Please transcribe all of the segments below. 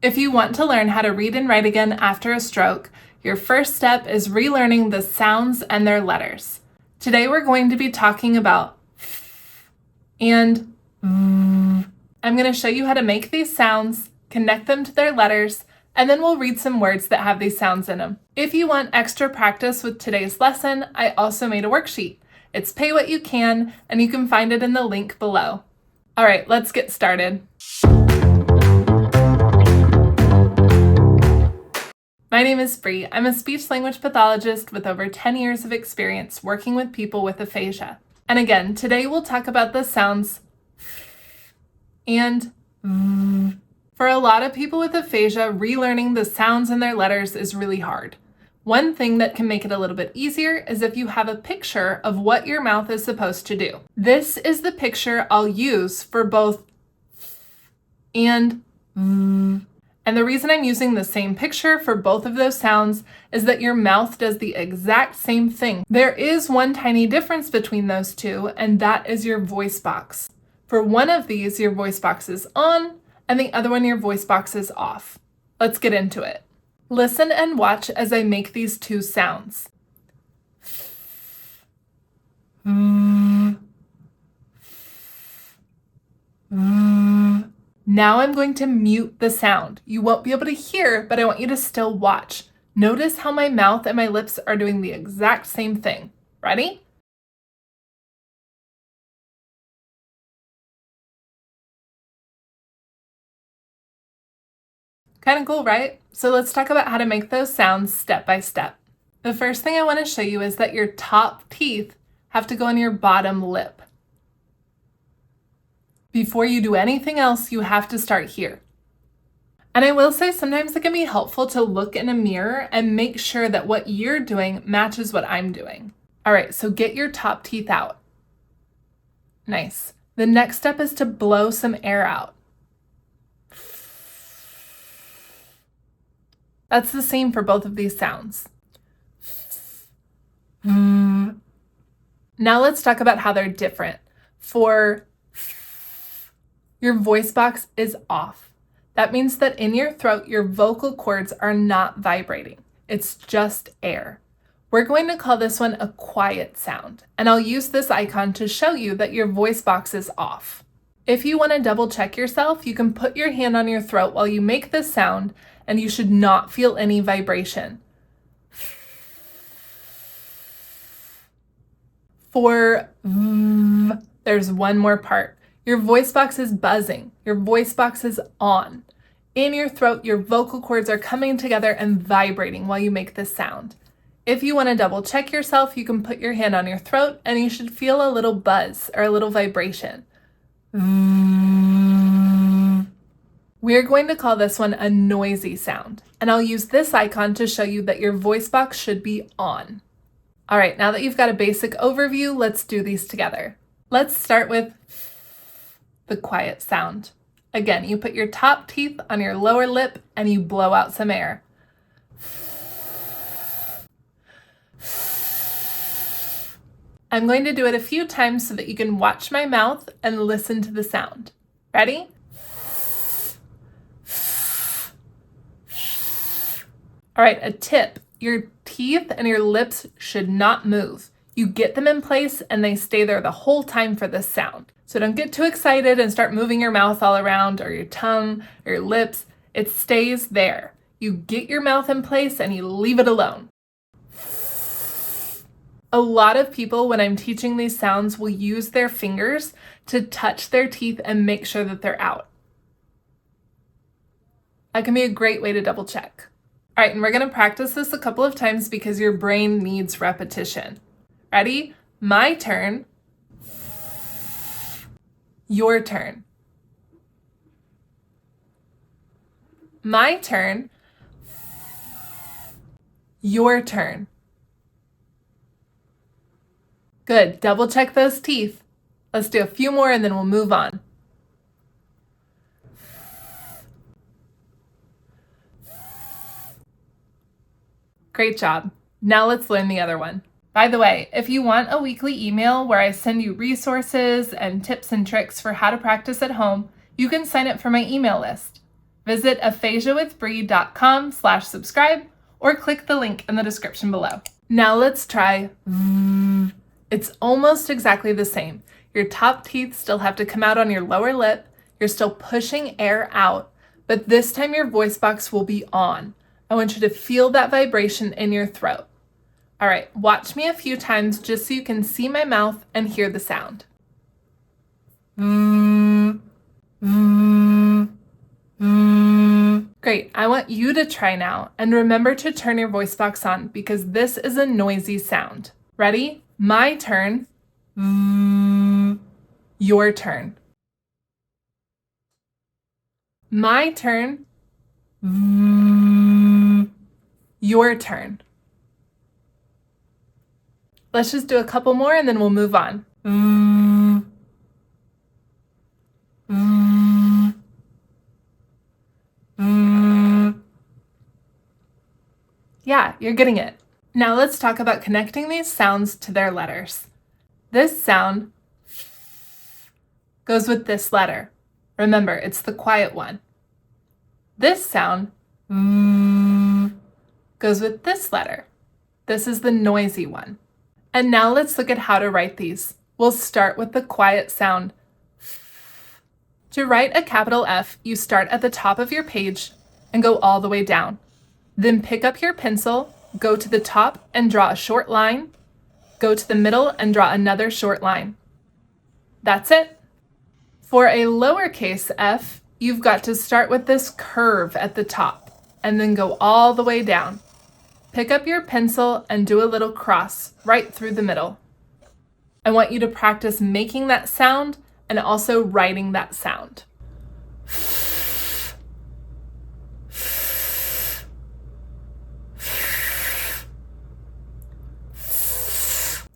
If you want to learn how to read and write again after a stroke, your first step is relearning the sounds and their letters. Today we're going to be talking about f and v. I'm going to show you how to make these sounds, connect them to their letters, and then we'll read some words that have these sounds in them. If you want extra practice with today's lesson, I also made a worksheet. It's Pay What You Can, and you can find it in the link below. All right, let's get started. My name is Bree. I'm a speech-language pathologist with over 10 years of experience working with people with aphasia. And again, today we'll talk about the sounds f and v. For a lot of people with aphasia, relearning the sounds and their letters is really hard. One thing that can make it a little bit easier is if you have a picture of what your mouth is supposed to do. This is the picture I'll use for both f and v. And the reason I'm using the same picture for both of those sounds is that your mouth does the exact same thing. There is one tiny difference between those two, and that is your voice box. For one of these, your voice box is on, and the other one, your voice box is off. Let's get into it. Listen and watch as I make these two sounds. Now I'm going to mute the sound. You won't be able to hear, but I want you to still watch. Notice how my mouth and my lips are doing the exact same thing. Ready? Kind of cool, right? So let's talk about how to make those sounds step by step. The first thing I want to show you is that your top teeth have to go on your bottom lip. Before you do anything else, you have to start here. And I will say sometimes it can be helpful to look in a mirror and make sure that what you're doing matches what I'm doing. All right, so get your top teeth out. Nice. The next step is to blow some air out. That's the same for both of these sounds. Now let's talk about how they're different. For your voice box is off. That means that in your throat, your vocal cords are not vibrating. It's just air. We're going to call this one a quiet sound, and I'll use this icon to show you that your voice box is off. If you want to double check yourself, you can put your hand on your throat while you make this sound, and you should not feel any vibration. For v, there's one more part. Your voice box is buzzing. Your voice box is on. In your throat, your vocal cords are coming together and vibrating while you make this sound. If you want to double check yourself, you can put your hand on your throat and you should feel a little buzz or a little vibration. We're going to call this one a noisy sound, and I'll use this icon to show you that your voice box should be on. All right, now that you've got a basic overview, let's do these together. Let's start with the quiet sound. Again, you put your top teeth on your lower lip and you blow out some air. I'm going to do it a few times so that you can watch my mouth and listen to the sound. Ready? All right, a tip. Your teeth and your lips should not move. You get them in place and they stay there the whole time for this sound. So don't get too excited and start moving your mouth all around or your tongue or your lips. It stays there. You get your mouth in place and you leave it alone. A lot of people, when I'm teaching these sounds, will use their fingers to touch their teeth and make sure that they're out. That can be a great way to double check. All right, and we're going to practice this a couple of times because your brain needs repetition. Ready? My turn. Your turn. My turn. Your turn. Good. Double check those teeth. Let's do a few more and then we'll move on. Great job. Now let's learn the other one. By the way, if you want a weekly email where I send you resources and tips and tricks for how to practice at home, you can sign up for my email list. Visit aphasiawithbree.com/subscribe or click the link in the description below. Now let's try v. It's almost exactly the same. Your top teeth still have to come out on your lower lip. You're still pushing air out, but this time your voice box will be on. I want you to feel that vibration in your throat. All right, watch me a few times just so you can see my mouth and hear the sound. Great, I want you to try now, and remember to turn your voice box on because this is a noisy sound. Ready? My turn. Your turn. My turn. Your turn. Let's just do a couple more and then we'll move on. Yeah, you're getting it. Now let's talk about connecting these sounds to their letters. This sound goes with this letter. Remember, it's the quiet one. This sound goes with this letter. This is the noisy one. And now let's look at how to write these. We'll start with the quiet sound. To write a capital F, you start at the top of your page and go all the way down. Then pick up your pencil, go to the top and draw a short line, go to the middle and draw another short line. That's it. For a lowercase f, you've got to start with this curve at the top and then go all the way down. Pick up your pencil and do a little cross right through the middle. I want you to practice making that sound and also writing that sound.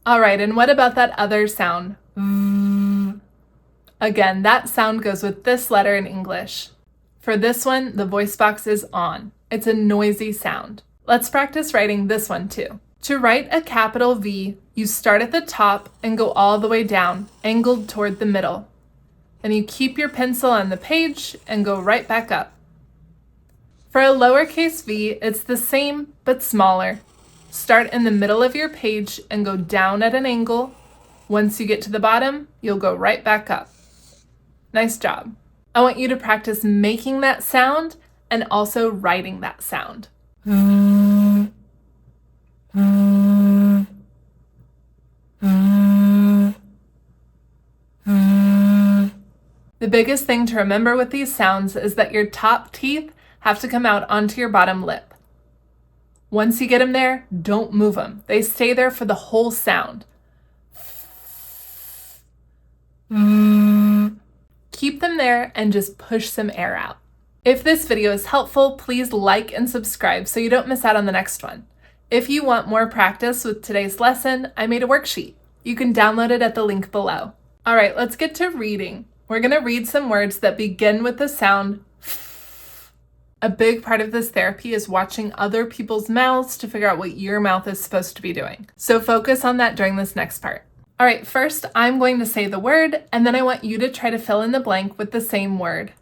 All right, and what about that other sound? Again, that sound goes with this letter in English. For this one, the voice box is on. It's a noisy sound. Let's practice writing this one too. To write a capital V, you start at the top and go all the way down, angled toward the middle. Then you keep your pencil on the page and go right back up. For a lowercase v, it's the same but smaller. Start in the middle of your page and go down at an angle. Once you get to the bottom, you'll go right back up. Nice job. I want you to practice making that sound and also writing that sound. The biggest thing to remember with these sounds is that your top teeth have to come out onto your bottom lip. Once you get them there, don't move them. They stay there for the whole sound. Keep them there and just push some air out. If this video is helpful, please like and subscribe so you don't miss out on the next one. If you want more practice with today's lesson, I made a worksheet. You can download it at the link below. All right, let's get to reading. We're going to read some words that begin with the sound f. A big part of this therapy is watching other people's mouths to figure out what your mouth is supposed to be doing. So focus on that during this next part. All right, first I'm going to say the word, and then I want you to try to fill in the blank with the same word.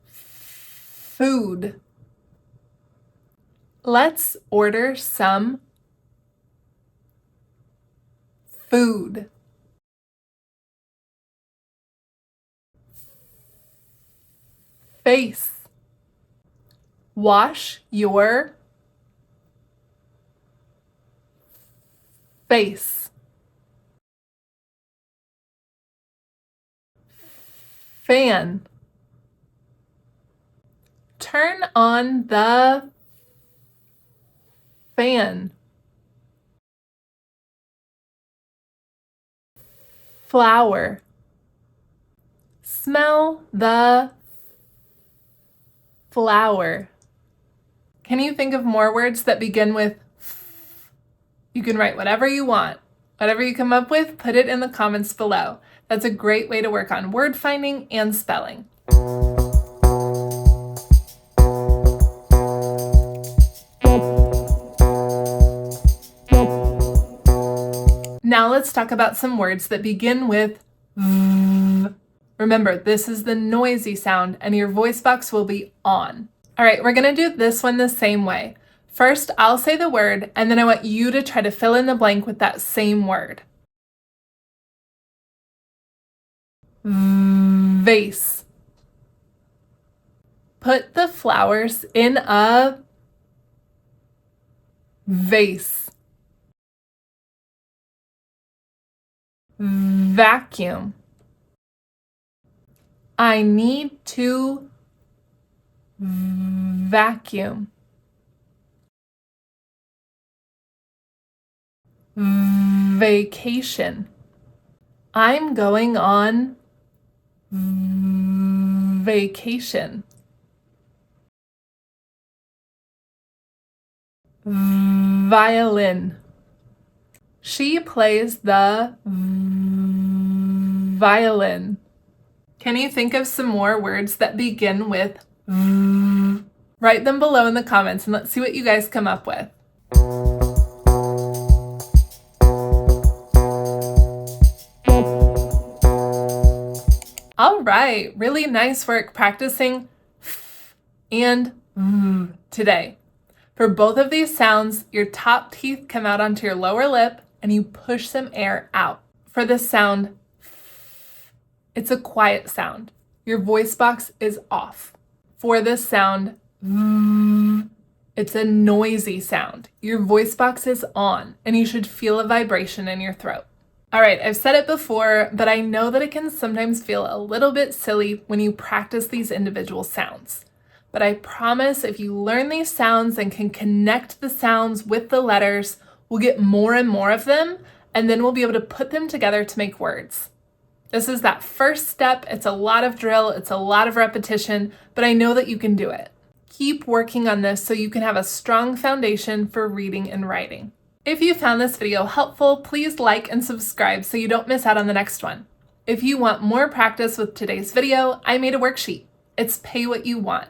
Food. Let's order some food. Face. Wash your face. Fan. Turn on the fan. Flower. Smell the flower. Can you think of more words that begin with f? You can write whatever you want. Whatever you come up with, put it in the comments below. That's a great way to work on word finding and spelling. Now let's talk about some words that begin with v. Remember, this is the noisy sound and your voice box will be on. All right, we're gonna do this one the same way. First, I'll say the word, and then I want you to try to fill in the blank with that same word. Vase. Put the flowers in a vase. Vacuum. I need to vacuum. Vacation. I'm going on vacation. Violin. She plays the violin. Can you think of some more words that begin with v? Write them below in the comments and let's see what you guys come up with. All right, really nice work practicing f and v today. For both of these sounds, your top teeth come out onto your lower lip and you push some air out. For this sound, it's a quiet sound. Your voice box is off. For this sound, it's a noisy sound. Your voice box is on and you should feel a vibration in your throat. All right, I've said it before, but I know that it can sometimes feel a little bit silly when you practice these individual sounds. But I promise if you learn these sounds and can connect the sounds with the letters, we'll get more and more of them, and then we'll be able to put them together to make words. This is that first step. It's a lot of drill, it's a lot of repetition, but I know that you can do it. Keep working on this so you can have a strong foundation for reading and writing. If you found this video helpful, please like and subscribe so you don't miss out on the next one. If you want more practice with today's video, I made a worksheet. It's pay what you want.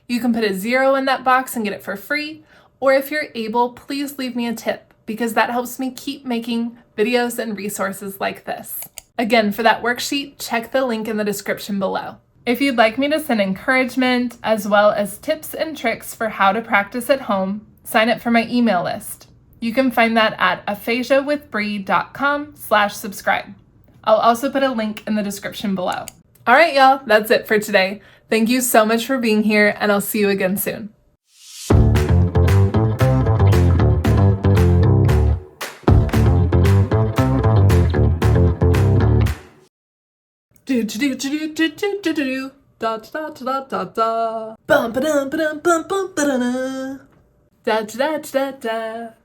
You can put a 0 in that box and get it for free, or if you're able, please leave me a tip because that helps me keep making videos and resources like this. Again, for that worksheet, check the link in the description below. If you'd like me to send encouragement as well as tips and tricks for how to practice at home, sign up for my email list. You can find that at aphasiawithbree.com/subscribe. I'll also put a link in the description below. All right, y'all, that's it for today. Thank you so much for being here, and I'll see you again soon. Do do do do do do do do da da da da da bum ba dum ba dum bum bum ba da da da da da da.